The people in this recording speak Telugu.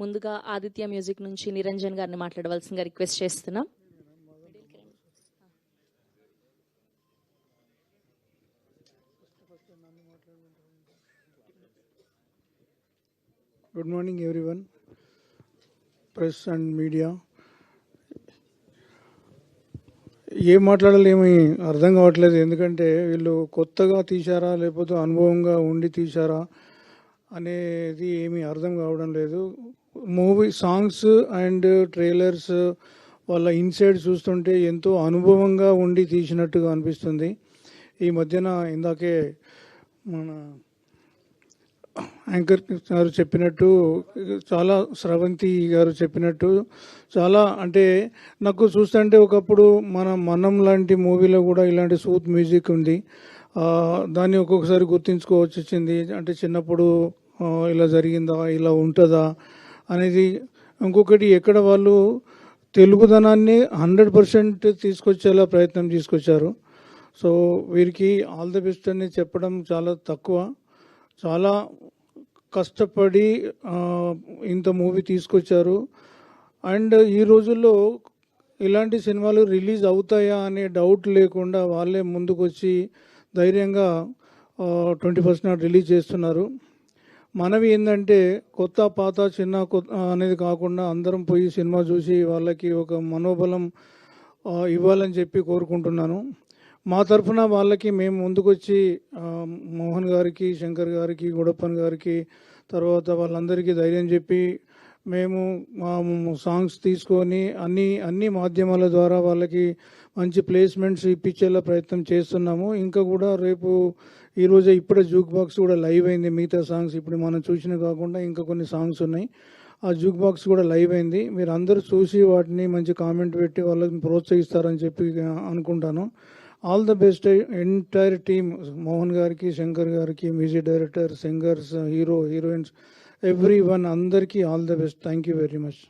ముందుగా ఆదిత్య మ్యూజిక్ నుంచి నిరంజన్ గారిని మాట్లాడవలసిందిగా రిక్వెస్ట్ చేస్తున్నాం. Good morning everyone, press and media. ఏం మాట్లాడాలి ఏమి అర్థం కావట్లేదు. ఎందుకంటే వీళ్ళు కొత్తగా తీశారా లేకపోతే అనుభవంగా ఉండి తీశారా అనేది ఏమీ అర్థం కావడం లేదు. మూవీ సాంగ్స్ అండ్ ట్రైలర్స్ వాళ్ళ ఇన్సైడ్ చూస్తుంటే ఎంతో అనుభవంగా ఉండి తీసినట్టుగా అనిపిస్తుంది. ఈ మధ్యన ఇందాకే మన యాంకర్ గారు చెప్పినట్టు, చాలా స్రవంతి గారు చెప్పినట్టు, చాలా అంటే నాకు చూస్తుంటే ఒకప్పుడు మనం లాంటి మూవీలో కూడా ఇలాంటి సూత్ మ్యూజిక్ ఉంది. దాన్ని ఒక్కొక్కసారి గుర్తించుకోవచ్చు వచ్చింది. అంటే చిన్నప్పుడు ఇలా జరిగిందా, ఇలా ఉంటుందా అనేది. ఇంకొకటి, ఎక్కడ వాళ్ళు తెలుగుదనాన్ని 100% తీసుకొచ్చేలా ప్రయత్నం తీసుకొచ్చారు. సో వీరికి ఆల్ ది బెస్ట్ అని చెప్పడం చాలా తక్కువ. చాలా కష్టపడి ఇంత మూవీ తీసుకొచ్చారు. అండ్ ఈ రోజుల్లో ఇలాంటి సినిమాలు రిలీజ్ అవుతాయా అనే డౌట్ లేకుండా వాళ్ళే ముందుకు వచ్చి ధైర్యంగా 21st రిలీజ్ చేస్తున్నారు. మనవి ఏంటంటే కొత్త పాత చిన్న అనేది కాకుండా అందరం పోయి సినిమా చూసి వాళ్ళకి ఒక మనోబలం ఇవ్వాలని చెప్పి కోరుకుంటున్నాను. మా తరఫున వాళ్ళకి మేము ముందుకొచ్చి మోహన్ గారికి, శంకర్ గారికి, గుడప్పన్ గారికి, తర్వాత వాళ్ళందరికీ ధైర్యం చెప్పి మేము సాంగ్స్ తీసుకొని అన్ని మాధ్యమాల ద్వారా వాళ్ళకి మంచి ప్లేస్మెంట్స్ ఇప్పించేలా ప్రయత్నం చేస్తున్నాము. ఇంకా కూడా రేపు ఈరోజే ఇప్పుడే జూక్ బాక్స్ కూడా లైవ్ అయింది. మిగతా సాంగ్స్ ఇప్పుడు మనం చూసిన కాకుండా ఇంకా కొన్ని సాంగ్స్ ఉన్నాయి. ఆ జూక్ బాక్స్ కూడా లైవ్ అయింది. మీరు అందరూ చూసి వాటిని మంచి కామెంట్ పెట్టి వాళ్ళని ప్రోత్సహిస్తారని చెప్పి అనుకుంటాను. All the best entire team, Mohan గారికి, శంకర్ గారికి, music director, singers, heroines, everyone, అందరికీ all the best. Thank you very much.